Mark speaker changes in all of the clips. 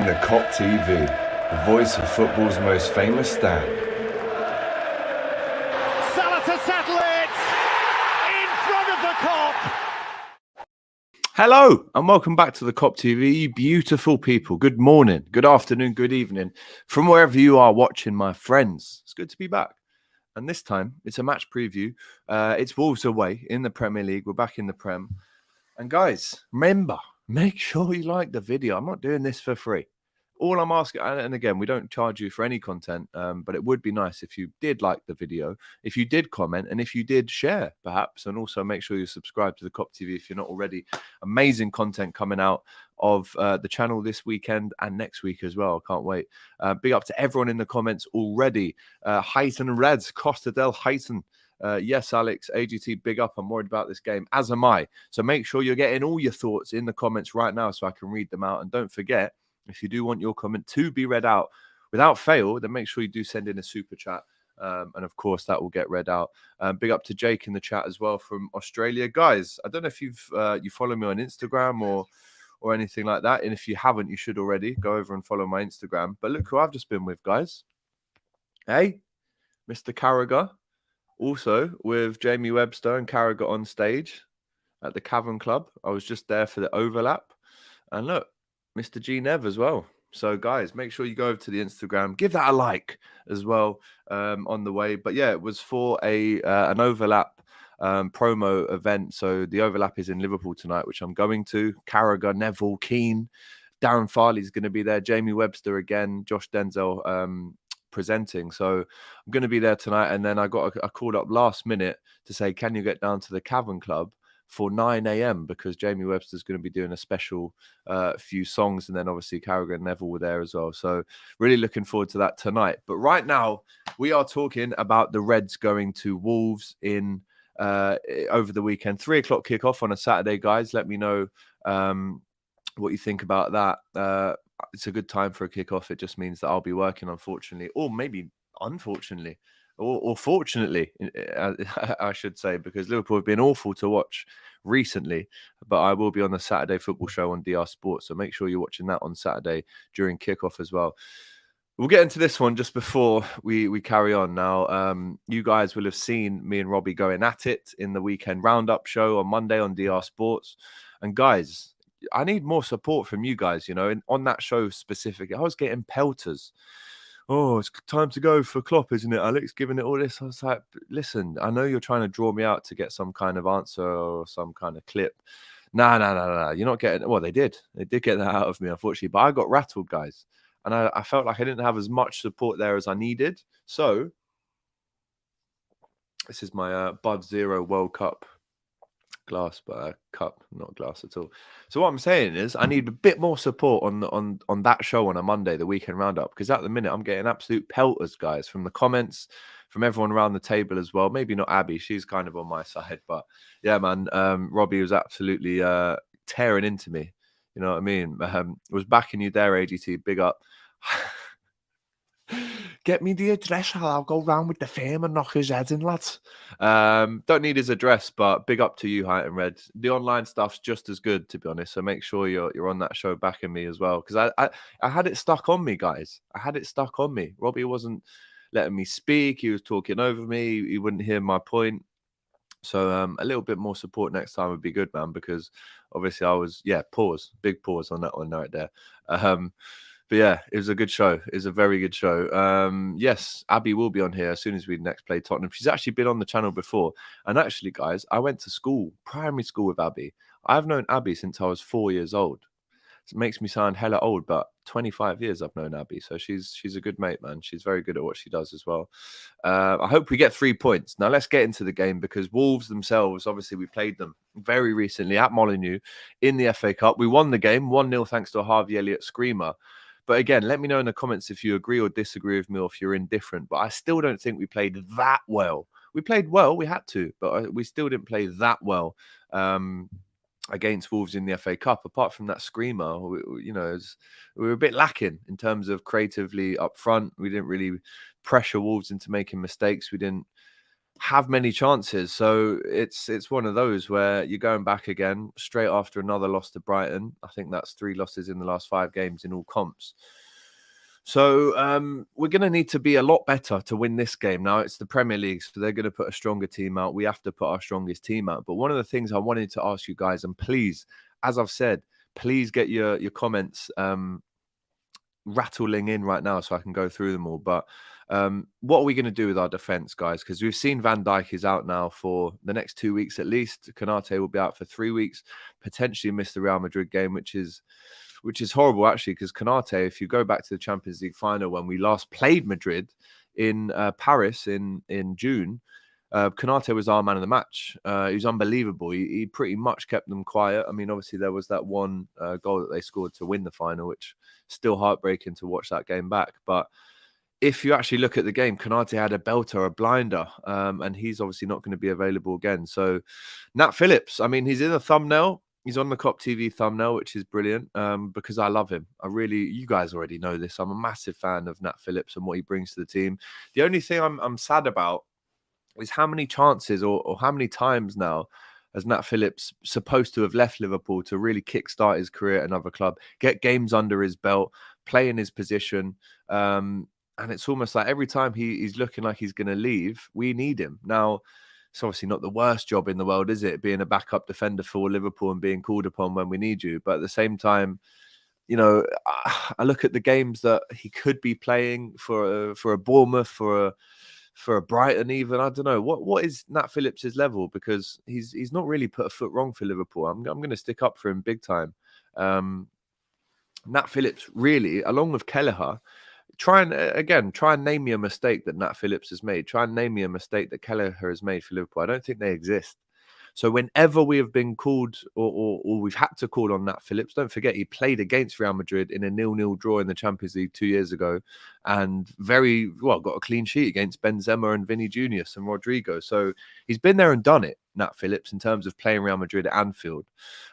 Speaker 1: to Kop TV, the voice of football's most famous stand.
Speaker 2: Salah to settle it in front of the Kop.
Speaker 3: Hello and welcome back to the Kop TV, you beautiful people. Good morning, good afternoon, good evening from wherever you are watching, my friends. It's good to be back. And this time it's a match preview. It's Wolves away in the Premier League. We're back in the Prem. And guys, remember, make sure you like the video. I'm not doing this for free. All I'm asking, and again, we don't charge you for any content, but it would be nice if you did like the video, if you did comment, and if you did share, perhaps, and also make sure you subscribe to the Kop TV if you're not already. Amazing content coming out of the channel this weekend and next week as well. I can't wait. Big up to everyone in the comments already. Heighton Reds, Costa del Heighton. Yes, Alex, AGT, big up. I'm worried about this game, as am I. So make sure you're getting all your thoughts in the comments right now so I can read them out. And don't forget, if you do want your comment to be read out without fail, then make sure you do send in a super chat. And of course, that will get read out. Big up to Jake in the chat as well from Australia. Guys, I don't know if you follow me on Instagram or anything like that. And if you haven't, you should already go over and follow my Instagram. But look who I've just been with, guys. Hey, Mr. Carragher. Also with Jamie Webster and Carragher on stage at the Cavern Club. I was just there for the overlap. And look, Mr. G Nev as well. So guys, make sure you go over to the Instagram, give that a like as well on the way. But yeah, it was for an overlap promo event. So the overlap is in Liverpool tonight, which I'm going to. Carragher, Neville, Keane, Darren Farley's going to be there. Jamie Webster again, Josh Denzel presenting. So I'm going to be there tonight. And then I got a call up last minute to say, can you get down to the Cavern Club for 9 a.m. because Jamie Webster's going to be doing a special few songs, and then obviously Carragher and Neville were there as well. So really looking forward to that tonight. But right now we are talking about the Reds going to Wolves in over the weekend. 3 o'clock kickoff on a Saturday, guys. Let me know what you think about that. It's a good time for a kickoff. It just means that I'll be working, unfortunately, or maybe unfortunately. Or fortunately, I should say, because Liverpool have been awful to watch recently. But I will be on the Saturday football show on DR Sports, so make sure you're watching that on Saturday during kickoff as well. We'll get into this one just before we carry on. Now, you guys will have seen me and Robbie going at it in the weekend roundup show on Monday on DR Sports. And guys, I need more support from you guys. You know, on that show specifically, I was getting pelters. Oh, it's time to go for Klopp, isn't it, Alex? Giving it all this. I was like, listen, I know you're trying to draw me out to get some kind of answer or some kind of clip. Nah. You're not getting. Well, they did. They did get that out of me, unfortunately. But I got rattled, guys. And I felt like I didn't have as much support there as I needed. So this is my Bud Zero World Cup glass, but cup, not glass at all. So what I'm saying is I need a bit more support on that show on a Monday, the weekend roundup, because at the minute I'm getting absolute pelters, guys, from the comments, from everyone around the table as well. Maybe not Abby, she's kind of on my side, but yeah, man, Robbie was absolutely tearing into me. You know what I mean? Was backing you there, AGT. Big up. Get me the address, I'll go round with the fame and knock his head in, lads. Don't need his address, but big up to you, Height and Red. The online stuff's just as good, to be honest. So make sure you're on that show backing me as well. Because I had it stuck on me, guys. I had it stuck on me. Robbie wasn't letting me speak. He was talking over me. He wouldn't hear my point. So a little bit more support next time would be good, man. Because obviously I was, pause. Big pause on that one right there. But yeah, it was a good show. It was a very good show. Yes, Abby will be on here as soon as we next play Tottenham. She's actually been on the channel before. And actually, guys, I went to school, primary school with Abby. I've known Abby since I was 4 years old. It makes me sound hella old, but 25 years I've known Abby. So she's a good mate, man. She's very good at what she does as well. I hope we get 3 points. Now, let's get into the game because Wolves themselves, obviously, we played them very recently at Molineux in the FA Cup. We won the game 1-0 thanks to a Harvey Elliott screamer. But again, let me know in the comments if you agree or disagree with me or if you're indifferent. But I still don't think we played that well. We played well, we had to, but we still didn't play that well against Wolves in the FA Cup. Apart from that screamer, we were a bit lacking in terms of creatively up front. We didn't really pressure Wolves into making mistakes. We didn't have many chances. So it's one of those where you're going back again straight after another loss to Brighton. I think that's 3 losses in the last 5 games in all comps. So we're going to need to be a lot better to win this game. Now, it's the Premier League, so they're going to put a stronger team out. We have to put our strongest team out. But one of the things I wanted to ask you guys, and please, as I've said, please get your comments rattling in right now so I can go through them all. But what are we going to do with our defense, guys? Because we've seen Van Dijk is out now for the next 2 weeks at least. Konate will be out for 3 weeks, potentially miss the Real Madrid game, which is horrible, actually, because Konate, if you go back to the Champions League final when we last played Madrid in Paris in June, Konate was our man of the match. He was unbelievable. He pretty much kept them quiet. I mean, obviously, there was that one goal that they scored to win the final, which is still heartbreaking to watch that game back. But if you actually look at the game, Konate had a belter, a blinder, and he's obviously not going to be available again. So Nat Phillips, I mean, he's in the thumbnail. He's on the Kop TV thumbnail, which is brilliant because I love him. You guys already know this. I'm a massive fan of Nat Phillips and what he brings to the team. The only thing I'm sad about is how many chances or how many times now has Nat Phillips supposed to have left Liverpool to really kickstart his career at another club, get games under his belt, play in his position. And it's almost like every time he's looking like he's going to leave, we need him. Now, it's obviously not the worst job in the world, is it? Being a backup defender for Liverpool and being called upon when we need you. But at the same time, you know, I look at the games that he could be playing for a Bournemouth, for a Brighton even. I don't know. What is Nat Phillips' level? Because he's not really put a foot wrong for Liverpool. I'm going to stick up for him big time. Nat Phillips, really, along with Kelleher, try and name me a mistake that Nat Phillips has made. Try and name me a mistake that Kelleher has made for Liverpool. I don't think they exist. So whenever we have been called or we've had to call on Nat Phillips, don't forget he played against Real Madrid in a 0-0 draw in the Champions League 2 years ago and got a clean sheet against Benzema and Vinny Junius and Rodrigo. So he's been there and done it, Nat Phillips, in terms of playing Real Madrid at Anfield.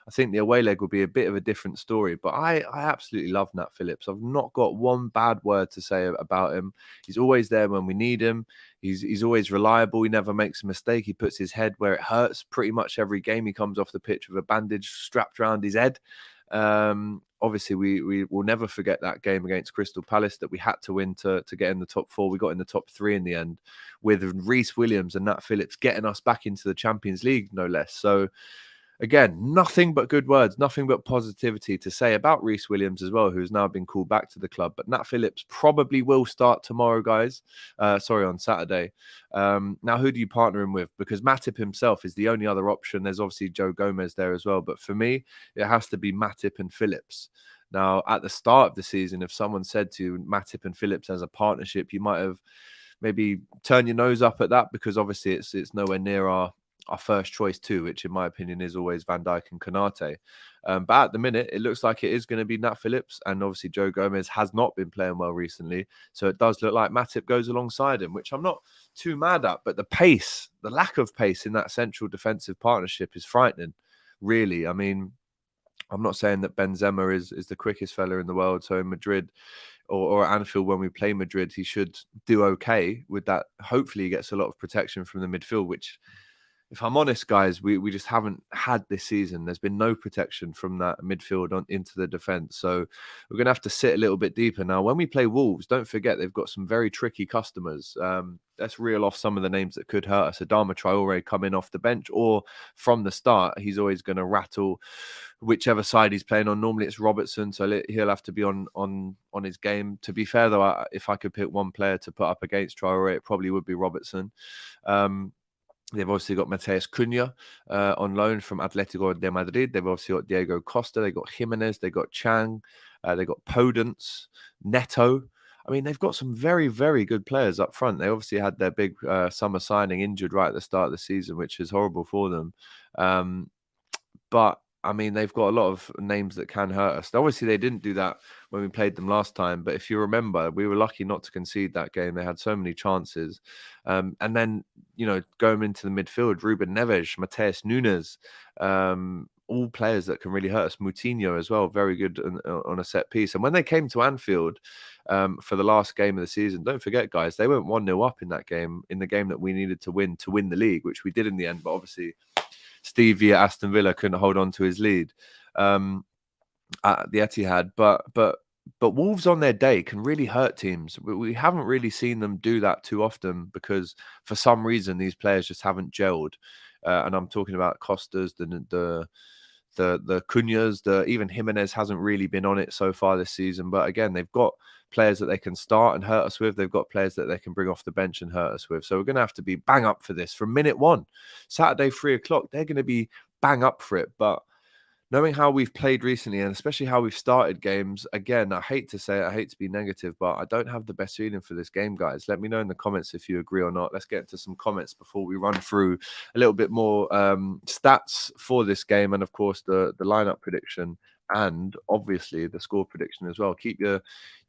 Speaker 3: I think the away leg will be a bit of a different story, but I absolutely love Nat Phillips. I've not got one bad word to say about him. He's always there when we need him. He's always reliable. He never makes a mistake. He puts his head where it hurts. Pretty much every game he comes off the pitch with a bandage strapped around his head. Obviously, we will never forget that game against Crystal Palace that we had to win to get in the top 4. We got in the top 3 in the end with Reece Williams and Nat Phillips getting us back into the Champions League, no less. So, again, nothing but good words, nothing but positivity to say about Reece Williams as well, who's now been called back to the club. But Nat Phillips probably will start tomorrow, guys. On Saturday. Now, who do you partner him with? Because Matip himself is the only other option. There's obviously Joe Gomez there as well. But for me, it has to be Matip and Phillips. Now, at the start of the season, if someone said to Matip and Phillips as a partnership, you might have maybe turned your nose up at that because obviously it's nowhere near our first choice too, which in my opinion is always Van Dijk and Konate. But at the minute, it looks like it is going to be Nat Phillips, and obviously Joe Gomez has not been playing well recently, so it does look like Matip goes alongside him, which I'm not too mad at. But the lack of pace in that central defensive partnership is frightening, really. I mean, I'm not saying that Benzema is the quickest fella in the world, so in Madrid or at Anfield when we play Madrid, he should do okay with that. Hopefully he gets a lot of protection from the midfield, which, if I'm honest, guys, we just haven't had this season. There's been no protection from that midfield into the defence. So we're going to have to sit a little bit deeper. Now, when we play Wolves, don't forget they've got some very tricky customers. Let's reel off some of the names that could hurt us. Adama Traore coming off the bench or from the start, he's always going to rattle whichever side he's playing on. Normally it's Robertson, so he'll have to be on his game. To be fair, though, if I could pick one player to put up against Traore, it probably would be Robertson. They've obviously got Mateus Cunha on loan from Atletico de Madrid. They've obviously got Diego Costa. They've got Jimenez. They've got Chang. They've got Podence, Neto. I mean, they've got some very, very good players up front. They obviously had their big summer signing injured right at the start of the season, which is horrible for them. But I mean, they've got a lot of names that can hurt us. Obviously, they didn't do that when we played them last time. But if you remember, we were lucky not to concede that game. They had so many chances. And then, going into the midfield, Ruben Neves, Mateus Nunes, all players that can really hurt us. Moutinho as well, very good on a set piece. And when they came to Anfield, for the last game of the season. Don't forget, guys, they went 1-0 up in that game, in the game that we needed to win the league, which we did in the end. But obviously, Stevie at Aston Villa couldn't hold on to his lead at the Etihad. But Wolves on their day can really hurt teams. We haven't really seen them do that too often because for some reason these players just haven't gelled. And I'm talking about Costas, the Cunhas, even Jimenez hasn't really been on it so far this season. But again, they've got players that they can start and hurt us with. They've got players that they can bring off the bench and hurt us with. So we're going to have to be bang up for this from minute one. Saturday, 3 o'clock, they're going to be bang up for it. But knowing how we've played recently, and especially how we've started games, again, I hate to say it, I hate to be negative, but I don't have the best feeling for this game, guys. Let me know in the comments if you agree or not. Let's get into some comments before we run through a little bit more stats for this game, and of course the lineup prediction, and obviously the score prediction as well. Keep your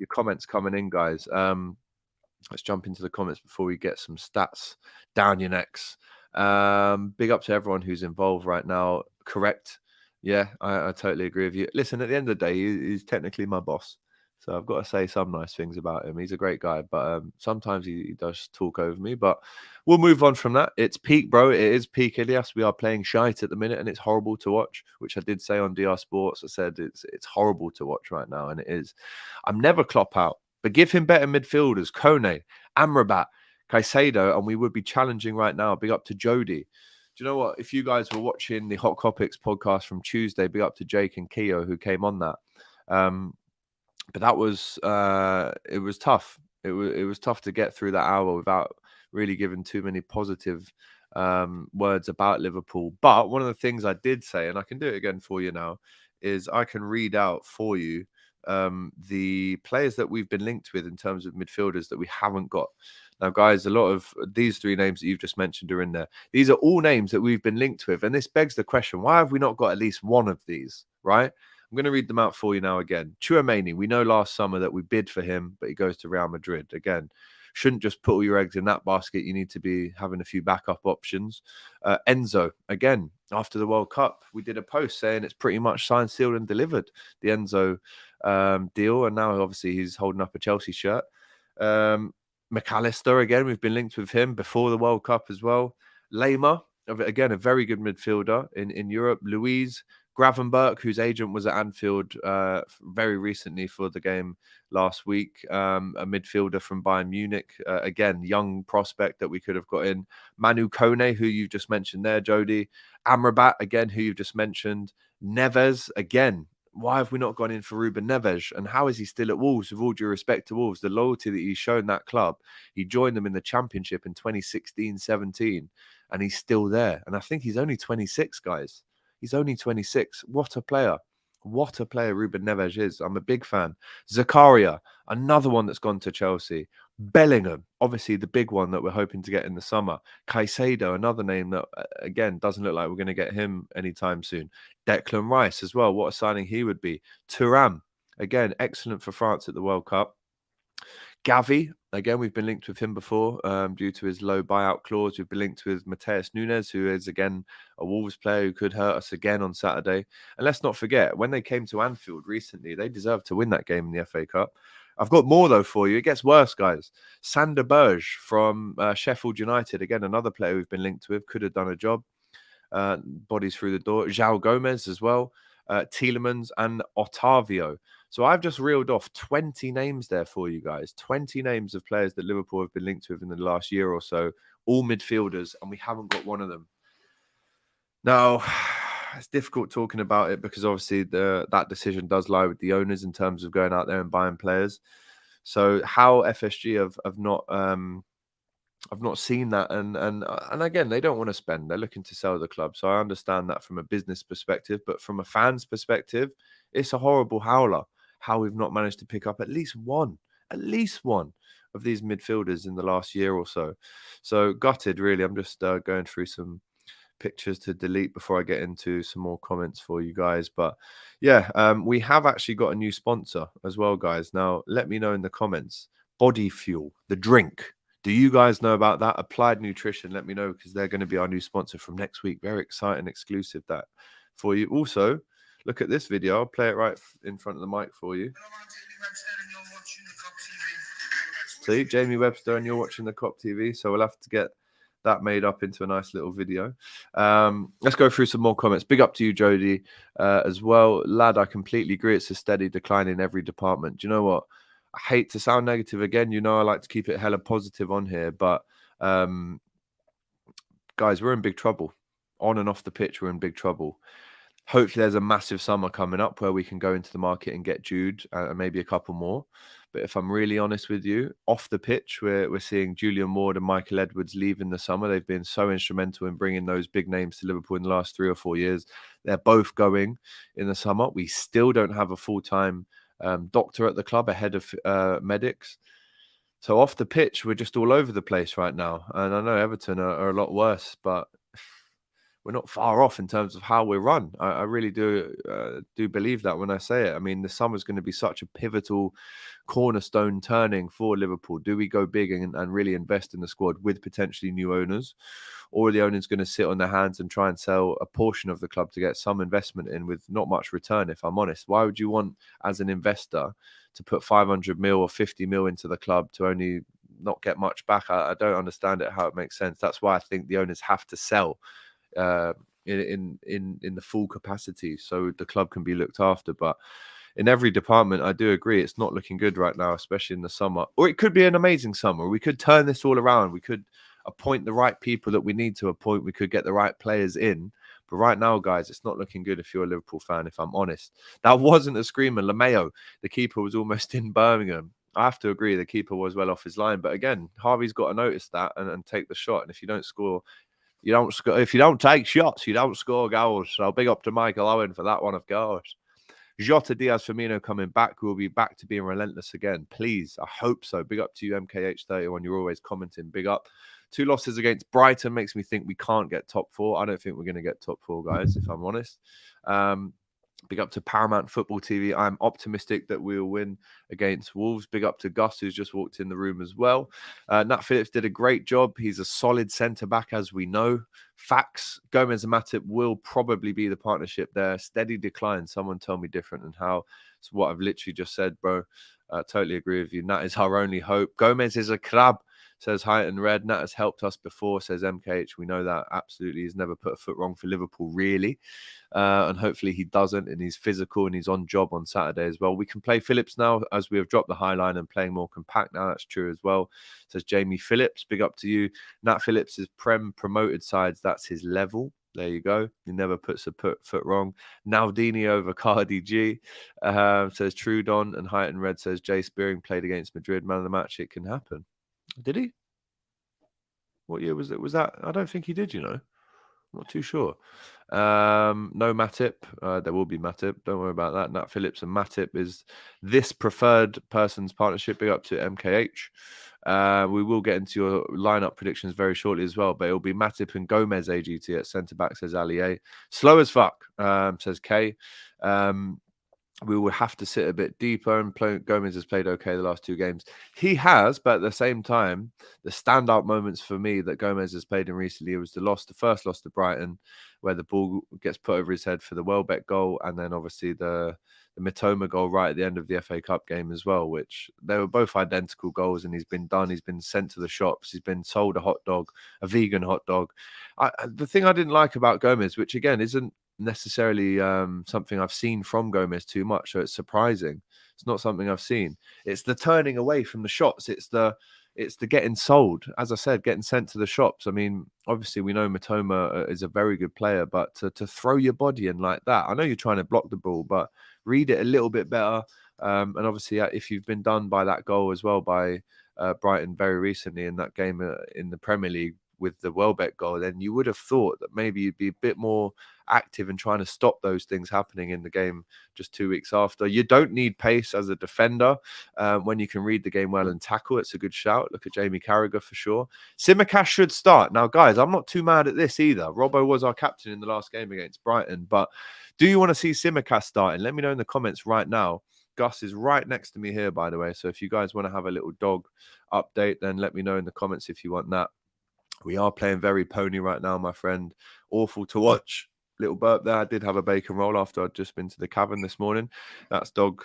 Speaker 3: comments coming in, guys. Let's jump into the comments before we get some stats down your necks. Big up to everyone who's involved right now. Correct. Yeah, I totally agree with you. Listen, at the end of the day, he's technically my boss. So I've got to say some nice things about him. He's a great guy, but sometimes he does talk over me. But we'll move on from that. It's peak, bro. It is peak, Ilias. We are playing shite at the minute, and it's horrible to watch, which I did say on DR Sports. I said it's horrible to watch right now, and it is. I'm never Klopp out, but give him better midfielders. Kone, Amrabat, Caicedo, and we would be challenging right now. Big up to Jody. Do you know what? If you guys were watching the Hot Topics podcast from Tuesday, big up to Jake and Keo who came on that. But that was it was tough. It was tough to get through that hour without really giving too many positive words about Liverpool. But one of the things I did say, and I can do it again for you now, is I can read out for you the players that we've been linked with in terms of midfielders that we haven't got. Now, guys, a lot of these 3 names that you've just mentioned are in there. These are all names that we've been linked with. And this begs the question, why have we not got at least one of these, right? I'm going to read them out for you now again. Tchouaméni, we know last summer that we bid for him, but he goes to Real Madrid. Again, shouldn't just put all your eggs in that basket. You need to be having a few backup options. Enzo, again, after the World Cup, we did a post saying it's pretty much signed, sealed and delivered, the Enzo deal. And now, obviously, he's holding up a Chelsea shirt. McAllister, again, we've been linked with him before the World Cup as well. Lema, again, a very good midfielder in Europe. Louise Gravenberch, whose agent was at Anfield very recently for the game last week. A midfielder from Bayern Munich. Again, young prospect that we could have got in. Manu Kone, who you just mentioned there, Jody. Amrabat, again, who you've just mentioned. Neves, again. Why have we not gone in for Ruben Neves? And how is he still at Wolves? With all due respect to Wolves, the loyalty that he's shown that club, he joined them in the Championship in 2016-17, and he's still there. And I think he's only 26, guys. He's only 26. What a player. What a player Ruben Neves is. I'm a big fan. Zakaria, another one that's gone to Chelsea. Bellingham, obviously the big one that we're hoping to get in the summer. Caicedo, another name that, again, doesn't look like we're going to get him anytime soon. Declan Rice as well. What a signing he would be. Thuram, again, excellent for France at the World Cup. Gavi, again, we've been linked with him before due to his low buyout clause. We've been linked with Mateus Nunes, who is, again, a Wolves player who could hurt us again on Saturday. And let's not forget, when they came to Anfield recently, they deserved to win that game in the FA Cup. I've got more, though, for you. It gets worse, guys. Sander Berge from Sheffield United, again, another player we've been linked with, could have done a job. Bodies through the door. João Gomez as well. Tielemans and Otavio. So I've just reeled off 20 names there for you guys. 20 names of players that Liverpool have been linked with in the last year or so. All midfielders, and we haven't got one of them. Now, it's difficult talking about it because obviously that decision does lie with the owners in terms of going out there and buying players. So how FSG have not I've not seen that, and again, they don't want to spend. They're looking to sell the club, so I understand that from a business perspective. But from a fan's perspective, it's a horrible howler how we've not managed to pick up at least one of these midfielders in the last year or so. So gutted, really. I'm just going through some pictures to delete before I get into some more comments for you guys. But yeah, we have actually got a new sponsor as well, guys. Now, let me know in the comments. Body Fuel, the drink. Do you guys know about that? Applied Nutrition, let me know, because they're going to be our new sponsor from next week. Very exciting, exclusive that for you. Also, look at this video. I'll play it right in front of the mic for you. See, Jamie Webster, and you're watching the Kop TV, so we'll have to get that made up into a nice little video. Let's go through some more comments. Big up to you, Jody, as well. Lad, I completely agree. It's a steady decline in every department. Do you know what? I hate to sound negative again. You know I like to keep it hella positive on here, but guys, we're in big trouble. On and off the pitch, we're in big trouble. Hopefully there's a massive summer coming up where we can go into the market and get Jude and maybe a couple more. But if I'm really honest with you, off the pitch, we're seeing Julian Ward and Michael Edwards leave in the summer. They've been so instrumental in bringing those big names to Liverpool in the last 3 or 4 years. They're both going in the summer. We still don't have a full-time doctor at the club, a head of medics. So off the pitch, we're just all over the place right now. And I know Everton are a lot worse, but we're not far off in terms of how we're run. I really do believe that when I say it. I mean, the summer's going to be such a pivotal cornerstone turning for Liverpool. Do we go big and really invest in the squad with potentially new owners? Or are the owners going to sit on their hands and try and sell a portion of the club to get some investment in with not much return, if I'm honest? Why would you want, as an investor, to put 500 mil or 50 mil into the club to only not get much back? I don't understand it, how it makes sense. That's why I think the owners have to sell in the full capacity so the club can be looked after. But in every department, I do agree it's not looking good right now, especially in the summer. Or it could be an amazing summer. We could turn this all around. We could appoint the right people that we need to appoint. We could get the right players in. But right now, guys, it's not looking good if you're a Liverpool fan, if I'm honest. That wasn't a screamer. LeMayo, the keeper, was almost in Birmingham. I have to agree the keeper was well off his line. But again, Harvey's got to notice that and take the shot. And if you don't score, you don't score. If you don't take shots, you don't score goals. So big up to Michael Owen for that one, of course. Jota, Diaz, Firmino coming back. We'll be back to being relentless again. Please, I hope so. Big up to you, MKH31. You're always commenting. Big up. 2 losses against Brighton makes me think we can't get top 4. I don't think we're going to get top 4, guys, if I'm honest. Big up to Paramount Football TV. I'm optimistic that we'll win against Wolves. Big up to Gus, who's just walked in the room as well. Nat Phillips did a great job. He's a solid centre-back, as we know. Facts, Gomez and Matip will probably be the partnership there. Steady decline. Someone tell me different, and how it's what I've literally just said, bro. Totally agree with you. Nat is our only hope. Gomez is a crab, says Height and Red. Nat has helped us before, says MKH. We know that absolutely. He's never put a foot wrong for Liverpool, really. And hopefully he doesn't, and he's physical and he's on job on Saturday as well. We can play Phillips now, as we have dropped the high line and playing more compact now. That's true as well, says Jamie Phillips. Big up to you. Nat Phillips is promoted sides. That's his level. There you go. He never puts a foot wrong. Naldini over Cardi G, says Trudon. And Height and Red says Jay Spearing played against Madrid. Man of the match. It can happen. Did he? What year was it? Was that? I don't think he did, you know. I'm not too sure. No Matip. There will be Matip. Don't worry about that. Nat Phillips and Matip is this preferred person's partnership. Big up to MKH. We will get into your lineup predictions very shortly as well, but it'll be Matip and Gomez AGT at centre back, says Ali A. Slow as fuck, says K. We will have to sit a bit deeper, and Gomez has played okay the last 2 games. He has, but at the same time, the standout moments for me that Gomez has played in recently was the first loss to Brighton, where the ball gets put over his head for the Welbeck goal, and then obviously the Mitoma goal right at the end of the FA Cup game as well, which they were both identical goals, and he's been done. He's been sent to the shops. He's been sold a hot dog, a vegan hot dog. The thing I didn't like about Gomez, which again isn't necessarily something I've seen from Gomez too much, so it's surprising. It's not something I've seen. It's the turning away from the shots. It's the getting sold. As I said, getting sent to the shops. I mean, obviously we know Mitoma is a very good player, but to throw your body in like that, I know you're trying to block the ball, but read it a little bit better. And obviously, if you've been done by that goal as well by Brighton very recently in that game in the Premier League with the Welbeck goal, then you would have thought that maybe you'd be a bit more active in trying to stop those things happening in the game just 2 weeks after. You don't need pace as a defender when you can read the game well and tackle. It's a good shout. Look at Jamie Carragher for sure. Tsimikas should start. Now, guys, I'm not too mad at this either. Robbo was our captain in the last game against Brighton, but do you want to see Tsimikas starting? Let me know in the comments right now. Gus is right next to me here, by the way, so if you guys want to have a little dog update, then let me know in the comments if you want that. We are playing very pony right now, my friend. Awful to watch. Little burp there. I did have a bacon roll after I'd just been to the cavern this morning. That's dog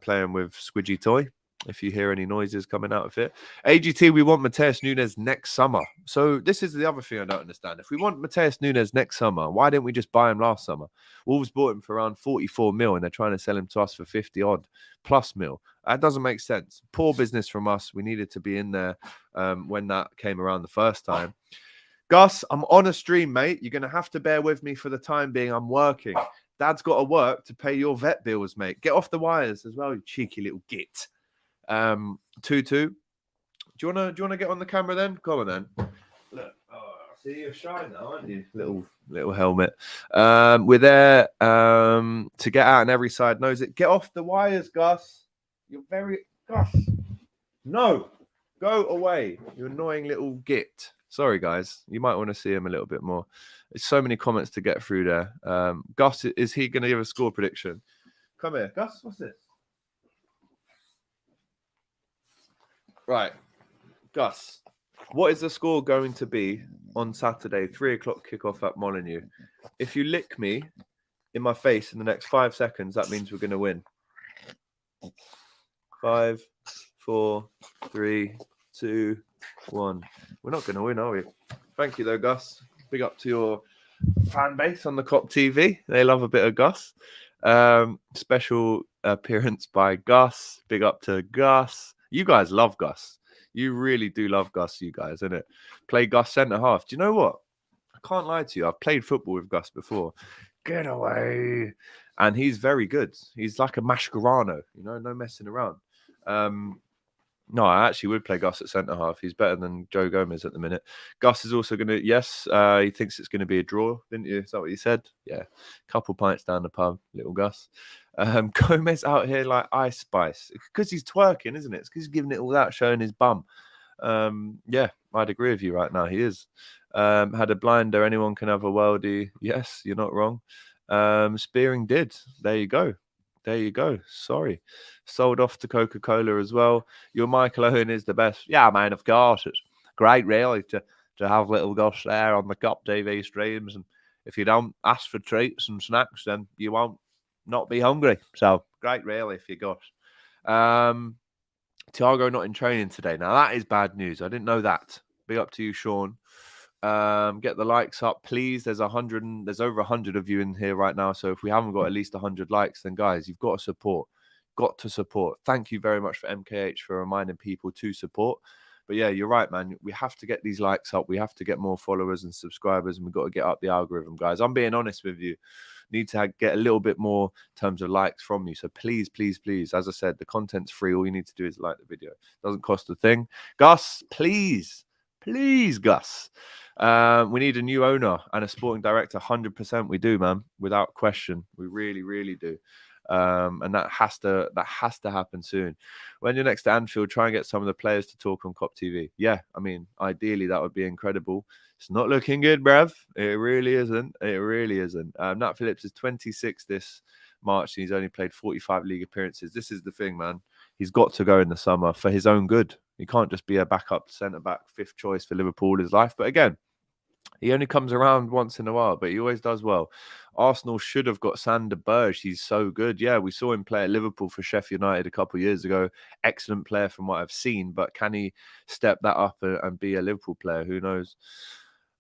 Speaker 3: playing with Squidgy Toy. if you hear any noises coming out of it. AGT, we want Mateus Nunes next summer. So this is the other thing I don't understand. If we want Mateus Nunes next summer, why didn't we just buy him last summer? Wolves bought him for around 44 mil and they're trying to sell him to us for 50 odd plus mil. That doesn't make sense. Poor business from us. We needed to be in there when that came around the first time. Gus, I'm on a stream, mate. You're going to have to bear with me for the time being. I'm working. Dad's got to work to pay your vet bills, mate. Get off the wires as well, you cheeky little git. 2-2. Do you wanna get on the camera then? Come on then. Look, see you're shy now, aren't you? Little helmet. We're there to get out on every side. Knows it. Get off the wires, Gus. You're very Gus. No, go away. You annoying little git. Sorry, guys. You might want to see him a little bit more. There's so many comments to get through there. Gus, is he going to give a score prediction? Come here, Gus. What's this? Right, Gus, what is the score going to be on Saturday, 3 o'clock kickoff at Molineux? If you lick me in my face in the next 5 seconds, that means we're going to win. 5, 4, 3, 2, 1. We're not going to win, are we? Thank you, though, Gus. Big up to your fan base on the Kop TV. They love a bit of Gus. Special appearance by Gus. Big up to Gus. You guys love Gus. You really do love Gus, you guys, innit? Play Gus centre half. Do you know what? I can't lie to you. I've played football with Gus before. Get away. And he's very good. He's like a Mascherano, you know, no messing around. No, I actually would play Gus at centre half. He's better than Joe Gomez at the minute. Gus is also going to, yes, he thinks it's going to be a draw, didn't you? Is that what you said? Yeah. Couple pints down the pub, little Gus. Gomez out here like Ice Spice because he's twerking, isn't it? It's because he's giving it all out, showing his bum. Yeah, I'd agree with you right now. He is. Had a blinder. Anyone can have a worldie. Yes, you're not wrong. Spearing did. There you go. There you go. Sorry. Sold off to Coca-Cola as well. Your Michael Owen is the best. Yeah, man, of course. It's great, really, to have little Gus there on the Kop TV streams. And if you don't ask for treats and snacks, then you won't not be hungry. So, great, really, if you Gus. Thiago not in training today. Now, that is bad news. I didn't know that. Big up to you, Sean. Get the likes up, please. There's over 100 of you in here right now. So if we haven't got at least 100 likes, then guys, you've got to support. Got to support. Thank you very much for MKH for reminding people to support. But yeah, you're right, man. We have to get these likes up. We have to get more followers and subscribers, and we've got to get up the algorithm, guys. I'm being honest with you. Need to get a little bit more in terms of likes from you. So please, please, please, as I said, the content's free. All you need to do is like the video. Doesn't cost a thing. Gus, please, Gus. We need a new owner and a sporting director. 100% we do, man, without question. We really, really do. And that has to happen soon. When you're next to Anfield, try and get some of the players to talk on Kop TV. Yeah, I mean, ideally that would be incredible. It's not looking good, bruv. It really isn't. It really isn't. Nat Phillips is 26 this March, and he's only played 45 league appearances. This is the thing, man. He's got to go in the summer for his own good. He can't just be a backup centre-back, fifth choice for Liverpool his life. But again, he only comes around once in a while, but he always does well. Arsenal should have got Sander Berge. He's so good. Yeah, we saw him play at Liverpool for Sheffield United a couple of years ago. Excellent player from what I've seen, but can he step that up and be a Liverpool player? Who knows?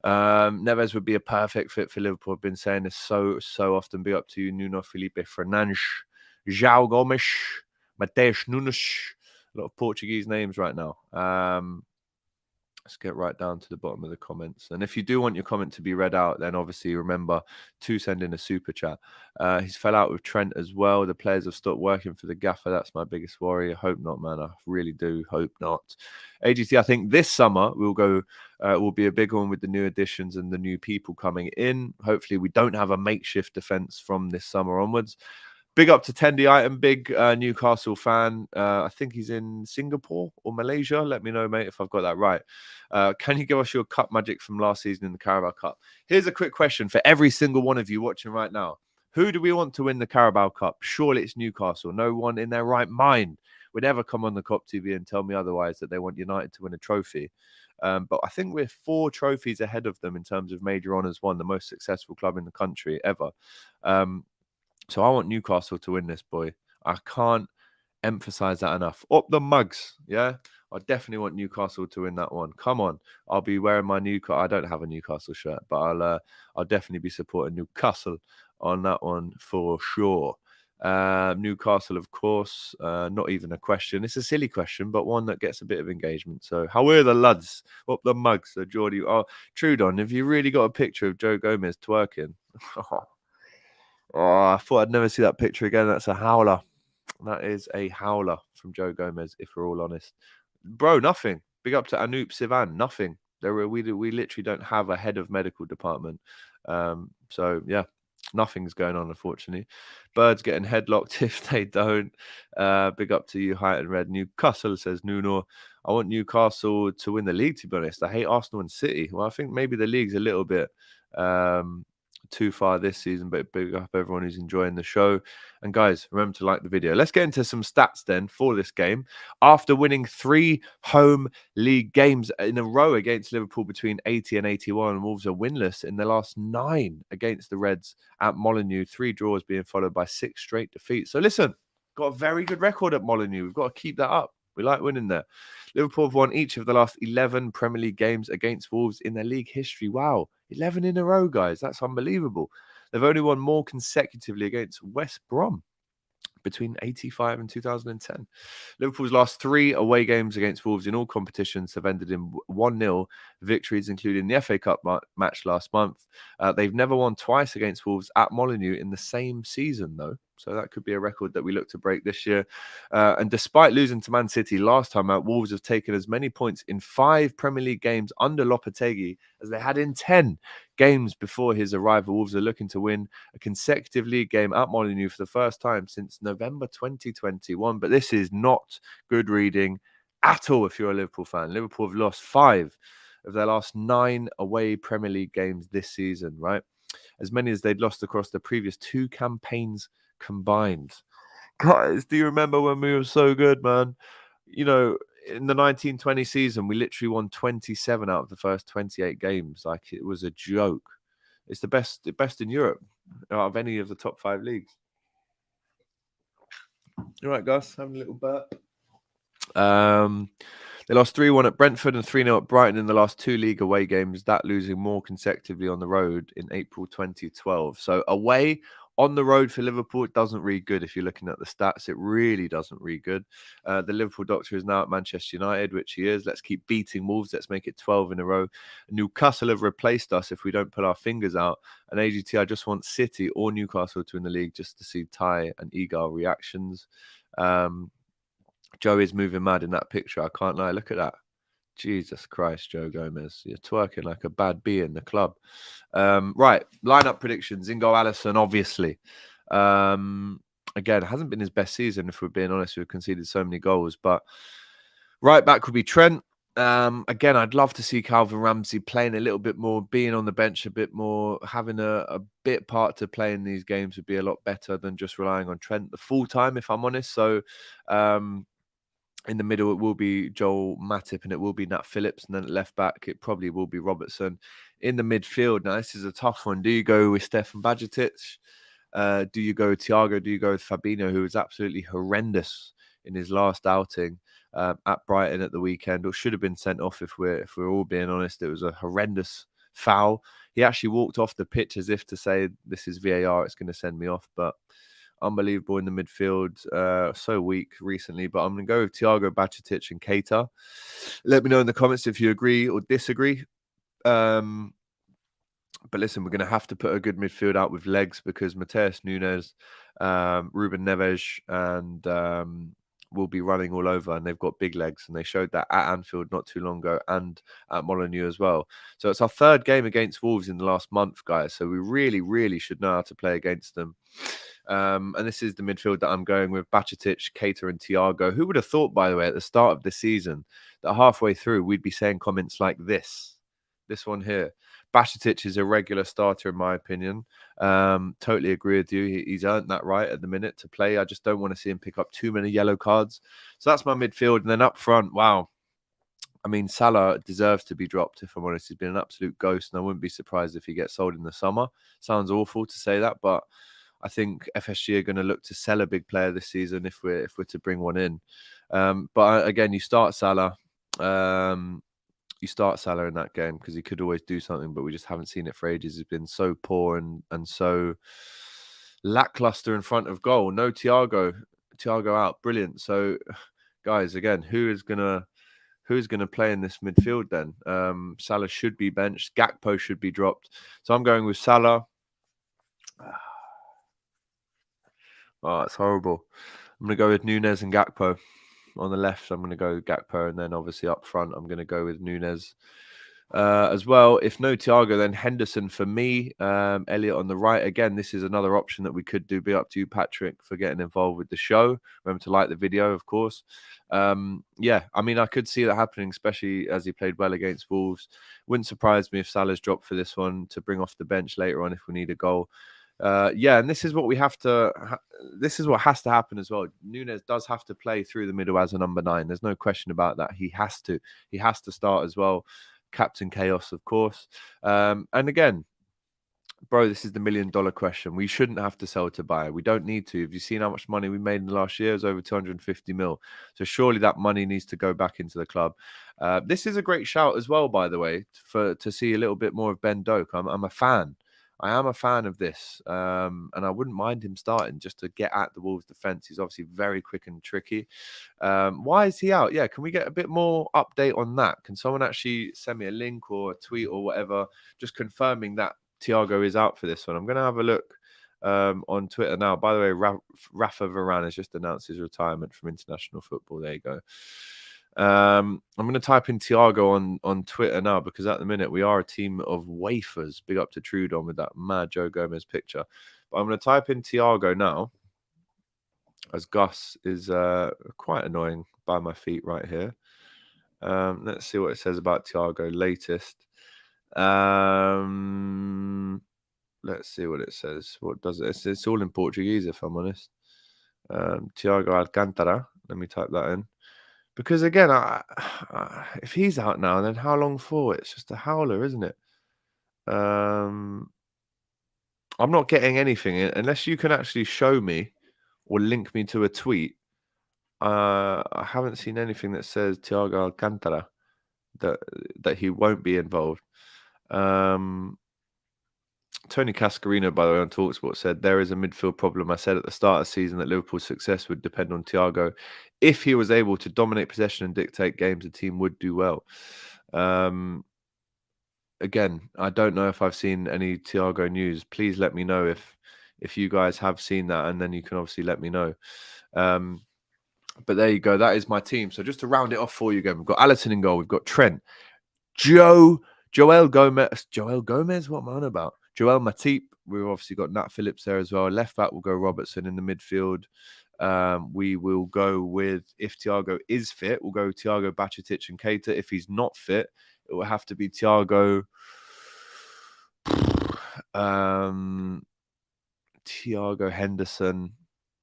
Speaker 3: Neves would be a perfect fit for Liverpool. I've been saying this so often. Be up to you, Nuno Felipe Fernandes, João Gomes, Mateus Nunes. A lot of Portuguese names right now. Let's get right down to the bottom of the comments. And if you do want your comment to be read out, then obviously remember to send in a super chat. He's fell out with Trent as well. The players have stopped working for the gaffer. That's my biggest worry. I hope not, man. I really do hope not. AGT, I think this summer will be a big one with the new additions and the new people coming in. Hopefully we don't have a makeshift defence from this summer onwards. Big up to Tendy Item, big Newcastle fan. I think he's in Singapore or Malaysia. Let me know, mate, if I've got that right. Can you give us your cup magic from last season in the Carabao Cup? Here's a quick question for every single one of you watching right now. Who do we want to win the Carabao Cup? Surely it's Newcastle. No one in their right mind would ever come on the Kop TV and tell me otherwise, that they want United to win a trophy. But I think we're 4 trophies ahead of them in terms of major honours won, the most successful club in the country ever. So I want Newcastle to win this, boy. I can't emphasize that enough. Up the mugs, yeah. I definitely want Newcastle to win that one. Come on, I'll be wearing my Newcastle. I don't have a Newcastle shirt, but I'll definitely be supporting Newcastle on that one for sure. Newcastle, of course, not even a question. It's a silly question, but one that gets a bit of engagement. So, how are the lads? Up the mugs, so Geordie. Oh, Trudon, have you really got a picture of Joe Gomez twerking? Oh, I thought I'd never see that picture again. That's a howler. That is a howler from Joe Gomez, if we're all honest. Bro, nothing. Big up to Anoop Sivan. Nothing. We literally don't have a head of medical department. So yeah, nothing's going on, unfortunately. Birds getting headlocked if they don't. Big up to you, Height and Red. Newcastle, says Nuno. I want Newcastle to win the league, to be honest. I hate Arsenal and City. Well, I think maybe the league's a little bit too far this season, but big up everyone who's enjoying the show. And guys, remember to like the video. Let's get into some stats then for this game. After winning 3 home league games in a row against Liverpool between 80 and 81, Wolves are winless in the last 9 against the Reds at Molineux. 3 draws being followed by 6 straight defeats. So listen, got a very good record at Molineux. We've got to keep that up. We like winning there. Liverpool have won each of the last 11 Premier League games against Wolves in their league history. Wow, 11 in a row, guys. That's unbelievable. They've only won more consecutively against West Brom between 85 and 2010. Liverpool's last 3 away games against Wolves in all competitions have ended in 1-0 victories, including the FA Cup match last month. They've never won twice against Wolves at Molineux in the same season, though. So that could be a record that we look to break this year. And despite losing to Man City last time out, Wolves have taken as many points in 5 Premier League games under Lopetegui as they had in 10 games before his arrival. Wolves are looking to win a consecutive league game at Molineux for the first time since November 2021. But this is not good reading at all if you're a Liverpool fan. Liverpool have lost 5 of their last 9 away Premier League games this season, right? As many as they'd lost across the previous 2 campaigns combined. Guys, do you remember when we were so good, man? You know, in the 1920 season, we literally won 27 out of the first 28 games. Like, it was a joke. It's the best in Europe out of any of the top 5 leagues. All right, Gus, having a little burp. They lost 3-1 at Brentford and 3-0 at Brighton in the last 2 league away games, that losing more consecutively on the road in April 2012. So away on the road for Liverpool, it doesn't read good if you're looking at the stats. It really doesn't read good. The Liverpool doctor is now at Manchester United, which he is. Let's keep beating Wolves. Let's make it 12 in a row. Newcastle have replaced us if we don't pull our fingers out. And AGT, I just want City or Newcastle to win the league just to see Ty and Eagle reactions. Joe is moving mad in that picture. I can't lie. Look at that. Jesus Christ, Joe Gomez. You're twerking like a bad bee in the club. Right. Lineup predictions. Ingo Allison, obviously. Again, hasn't been his best season, if we're being honest. We've conceded so many goals. But right back would be Trent. Again, I'd love to see Calvin Ramsey playing a little bit more, being on the bench a bit more, having a bit part to play in these games would be a lot better than just relying on Trent the full time, if I'm honest. So, in the middle, it will be Joel Matip and it will be Nat Phillips. And then at left back, it probably will be Robertson. In the midfield, now this is a tough one. Do you go with Stefan Bajcetic? Do you go with Thiago? Do you go with Fabinho, who was absolutely horrendous in his last outing at Brighton at the weekend, or should have been sent off if we're all being honest? It was a horrendous foul. He actually walked off the pitch as if to say, this is VAR, it's going to send me off. But unbelievable in the midfield. So weak recently, but I'm going to go with Thiago, Bajcetic and Keita. Let me know in the comments if you agree or disagree. But listen, we're going to have to put a good midfield out with legs because Mateus Nunes, Ruben Neves and will be running all over, and they've got big legs, and they showed that at Anfield not too long ago and at Molineux as well. So it's our 3rd game against Wolves in the last month, guys. So we really, really should know how to play against them. And this is the midfield that I'm going with: Bajcetic, Keita and Thiago. Who would have thought, by the way, at the start of the season that halfway through we'd be saying comments like this one here? Bajcetic is a regular starter in my opinion. Totally agree with you. He's earned that right at the minute to play. I just don't want to see him pick up too many yellow cards. So that's my midfield. And then up front, wow. I mean, Salah deserves to be dropped, if I'm honest. He's been an absolute ghost, and I wouldn't be surprised if he gets sold in the summer. Sounds awful to say that, but I think FSG are going to look to sell a big player this season if we're to bring one in. But again, you start Salah. You start Salah in that game because he could always do something, but we just haven't seen it for ages. He's been so poor and so lackluster in front of goal. No Thiago out, brilliant. So, guys, again, who's gonna play in this midfield then? Salah should be benched. Gakpo should be dropped. So I'm going with Salah. Oh, it's horrible. I'm gonna go with Nunez and Gakpo. On the left, I'm going to go with Gakpo, and then obviously up front, I'm going to go with Nunez as well. If no Thiago, then Henderson for me. Elliot on the right. Again, this is another option that we could do. Be up to you, Patrick, for getting involved with the show. Remember to like the video, of course. Yeah, I mean, I could see that happening, especially as he played well against Wolves. Wouldn't surprise me if Salah's dropped for this one to bring off the bench later on if we need a goal. Yeah, and this is what we have to. This is what has to happen as well. Nunez does have to play through the middle as a number 9. There's no question about that. He has to. He has to start as well. Captain Chaos, of course. And again, bro, this is the $1 million question. We shouldn't have to sell to buy. We don't need to. Have you seen how much money we made in the last year? It was over 250 mil. So surely that money needs to go back into the club. This is a great shout as well, by the way, to see a little bit more of Ben Doak. I'm a fan. I am a fan of this, and I wouldn't mind him starting just to get at the Wolves' defence. He's obviously very quick and tricky. Why is he out? Yeah, can we get a bit more update on that? Can someone actually send me a link or a tweet or whatever, just confirming that Thiago is out for this one? I'm going to have a look on Twitter now. By the way, Rafa Varane has just announced his retirement from international football. There you go. I'm going to type in Thiago on Twitter now because at the minute we are a team of wafers. Big up to Trudon with that mad Joe Gomez picture. But I'm going to type in Thiago now as Gus is quite annoying by my feet right here. Let's see what it says about Thiago latest. Let's see what it says. What does it? It's all in Portuguese if I'm honest. Thiago Alcantara. Let me type that in. Because again, if he's out now, then how long for? It's just a howler, isn't it? I'm not getting anything unless you can actually show me or link me to a tweet. I haven't seen anything that says Thiago Alcantara that he won't be involved. Tony Cascarino, by the way, on TalkSport said, there is a midfield problem. I said at the start of the season that Liverpool's success would depend on Thiago. If he was able to dominate possession and dictate games, the team would do well. Again, I don't know if I've seen any Thiago news. Please let me know if you guys have seen that, and then you can obviously let me know. But there you go. That is my team. So just to round it off for you again, we've got Alisson in goal. We've got Trent, Joel Gomez. What am I on about? Joel Matip. We've obviously got Nat Phillips there as well. Left back, we'll go Robertson. In the midfield, we will go with, if Thiago is fit, we'll go Thiago, Bajcetic and Keita. If he's not fit, it will have to be Thiago, Henderson.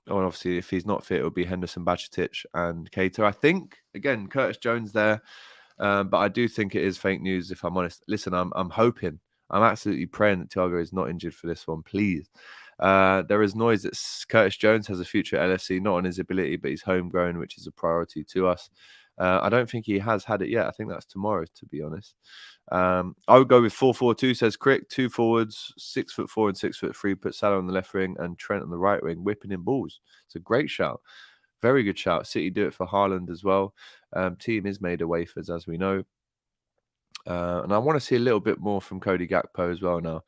Speaker 3: Oh, and obviously, if he's not fit, it will be Henderson, Bajcetic and Keita. I think, again, Curtis Jones there. But I do think it is fake news, if I'm honest. Listen, I'm hoping. I'm absolutely praying that Thiago is not injured for this one, please. There is noise that Curtis Jones has a future at LFC, not on his ability, but he's homegrown, which is a priority to us. I don't think he has had it yet. I think that's tomorrow, to be honest. I would go with 4-4-2, says Crick. 2 forwards, 6'4" and 6'3". Put Salah on the left wing and Trent on the right wing, whipping in balls. It's a great shout. Very good shout. City do it for Haaland as well. Team is made of wafers, as we know. And I want to see a little bit more from Cody Gakpo as well now.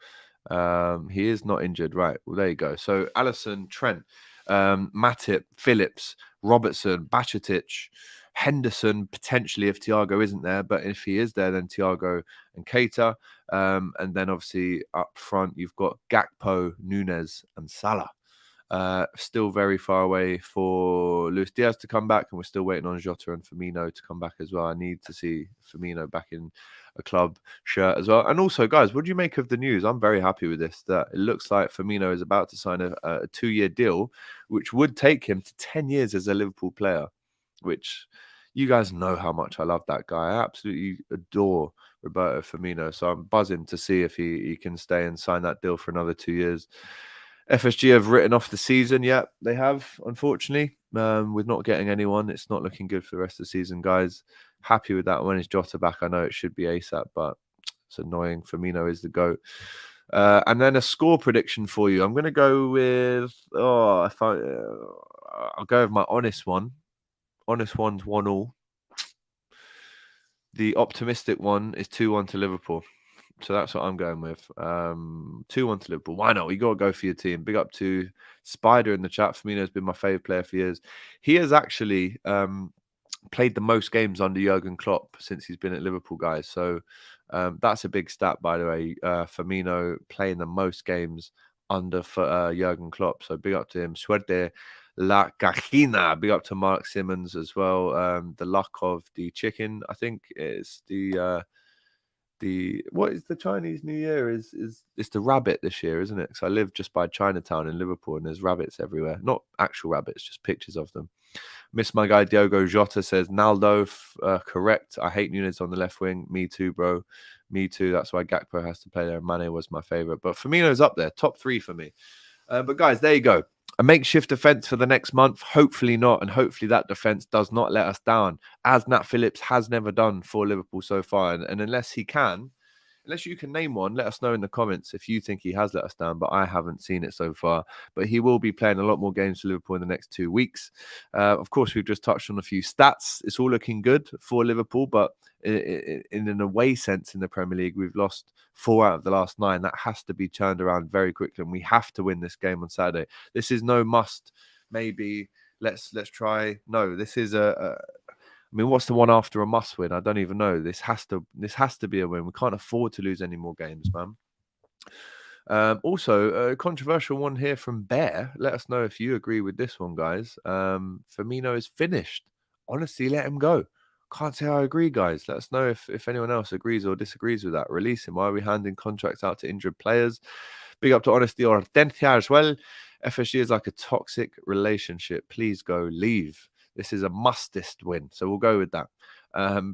Speaker 3: He is not injured. Right. Well, there you go. So Alisson, Trent, Matip, Phillips, Robertson, Bajcetic, Henderson, potentially if Thiago isn't there. But if he is there, then Thiago and Keita. And then obviously up front, you've got Gakpo, Nunez and Salah. Still very far away for Luis Diaz to come back, and we're still waiting on Jota and Firmino to come back as well. I need to see Firmino back in a club shirt as well. And also, guys, what do you make of the news? I'm very happy with this, that it looks like Firmino is about to sign a 2-year deal, which would take him to 10 years as a Liverpool player, which you guys know how much I love that guy. I absolutely adore Roberto Firmino. So I'm buzzing to see if he can stay and sign that deal for another 2 years. FSG have written off the season. Yeah, they have, unfortunately. With not getting anyone, it's not looking good for the rest of the season, guys. Happy with that. When is Jota back? I know it should be ASAP, but it's annoying. Firmino is the GOAT. And then a score prediction for you. I'm going to go with, I'll go with my honest one. Honest one's 1-1. The optimistic one is 2-1 to Liverpool. So that's what I'm going with. 2-1 to Liverpool. Why not? You got to go for your team. Big up to Spider in the chat. Firmino's been my favourite player for years. He has actually played the most games under Jurgen Klopp since he's been at Liverpool, guys. So that's a big stat, by the way. Firmino playing the most games under Jurgen Klopp. So big up to him. Suerte la gallina. Big up to Mark Simmons as well. The luck of the chicken, I think, is the what is the Chinese New Year? Is it's the rabbit this year, isn't it? Because I live just by Chinatown in Liverpool, and there's rabbits everywhere. Not actual rabbits, just pictures of them. Miss my guy Diogo Jota says Naldo, correct. I hate Nunes on the left wing. Me too, bro. Me too. That's why Gakpo has to play there. Mane was my favorite, but Firmino's up there, top 3 for me. But guys, there you go. A makeshift defence for the next month. Hopefully not, and hopefully that defence does not let us down, as Nat Phillips has never done for Liverpool so far. And unless you can name one, let us know in the comments if you think he has let us down, but I haven't seen it so far. But he will be playing a lot more games for Liverpool in the next 2 weeks. Of course, we've just touched on a few stats. It's all looking good for Liverpool, but in an away sense in the Premier League, we've lost 4 out of the last 9. That has to be turned around very quickly, and we have to win this game on Saturday. This is no must. Maybe let's try. No, this is I mean, what's the one after a must win? I don't even know. This has to be a win. We can't afford to lose any more games, man. Also, a controversial one here from Bear. Let us know if you agree with this one, guys. Firmino is finished. Honestly, let him go. Can't say I agree, guys. Let us know if anyone else agrees or disagrees with that. Release him. Why are we handing contracts out to injured players? Big up to Honesty Hortensia as well. FSG is like a toxic relationship. Please go, leave. This is a mustest win, so we'll go with that.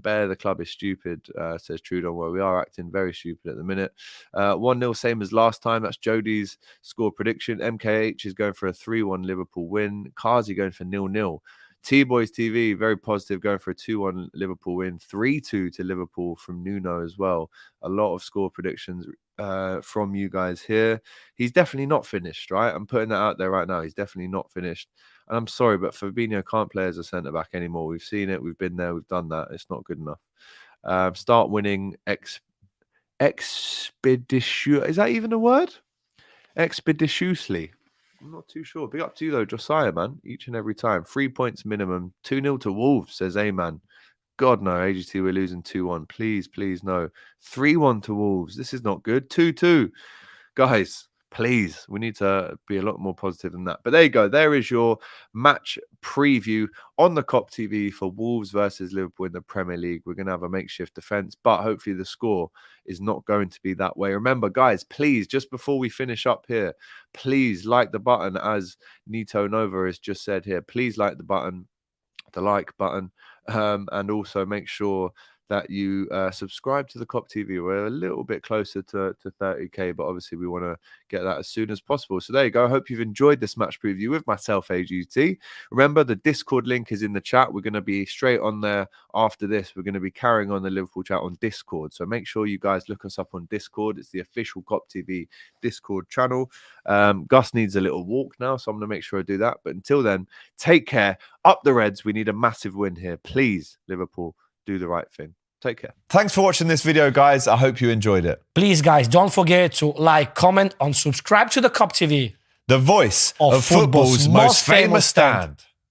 Speaker 3: Bear, the club is stupid, says Trudon. Well, we are acting very stupid at the minute. 1-0, same as last time. That's Jody's score prediction. MKH is going for a 3-1 Liverpool win. Kazi going for 0-0. T-Boys TV, very positive, going for a 2-1 Liverpool win. 3-2 to Liverpool from Nuno as well. A lot of score predictions from you guys here. He's definitely not finished, right? I'm putting that out there right now. He's definitely not finished. And I'm sorry, but Fabinho can't play as a centre-back anymore. We've seen it. We've been there. We've done that. It's not good enough. Start winning expeditiously. Is that even a word? Expeditiously. I'm not too sure. Big up to you, though, Josiah, man. Each and every time. 3 points minimum. 2-0 to Wolves, says A-Man. God, no. AGT, we're losing 2-1. Please, please, no. 3-1 to Wolves. This is not good. 2-2. Guys, please, we need to be a lot more positive than that. But there you go. There is your match preview on the Kop TV for Wolves versus Liverpool in the Premier League. We're going to have a makeshift defence, but hopefully the score is not going to be that way. Remember, guys, please, just before we finish up here, please like the button, as Nito Nova has just said here. Please like the like button, and also make sure that you subscribe to the Kop TV. We're a little bit closer to 30k, but obviously we want to get that as soon as possible. So there you go. I hope you've enjoyed this match preview with myself, AGT. Remember, the Discord link is in the chat. We're going to be straight on there after this. We're going to be carrying on the Liverpool chat on Discord. So make sure you guys look us up on Discord. It's the official Kop TV Discord channel. Gus needs a little walk now, so I'm going to make sure I do that. But until then, take care. Up the Reds. We need a massive win here. Please, Liverpool, do the right thing. Take care.
Speaker 4: Thanks for watching this video, guys. I hope you enjoyed it.
Speaker 5: Please, guys, don't forget to like, comment, and subscribe to the Kop TV.
Speaker 4: The voice of football's most famous stand.